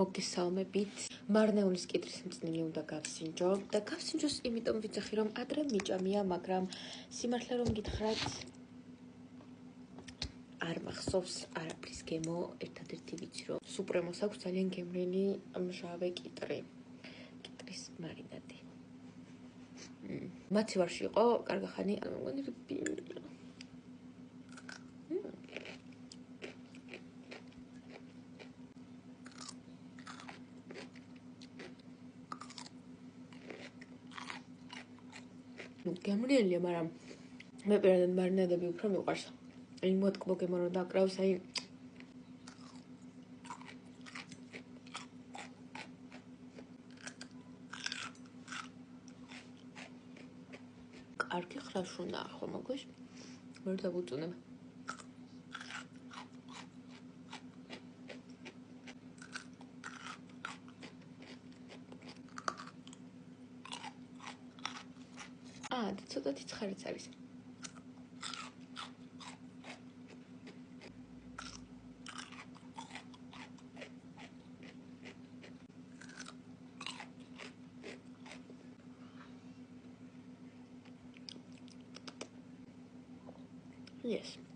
მოგესალმებით. მარნეულის კითხვის მწნილი უნდა გავსინჯო და გავსინჯოს იმიტომ ვიცახი რომ ადრე მიჭამია, მაგრამ სიმართლე რომ გითხრათ არ მახსოვს არაფრის გემო, ერთადერთი ვიცი რომ სუპრემოს აქვს ძალიან გემრიელი მჟავე კიტრის მარინადი. მაცივარში იყო კარგახანი, ანუ მგონი რბილი. გემრიელია, მაგრამ მე პირადად მარინადები უფრო მიყვარს. აი მოტკბო გემო რომ დაკრავს, აი კარგი ხრაშუნაა ხო მოგვის? ვერ დაგუწუნებ. და ცოტათი ცხარიც არის. Yes.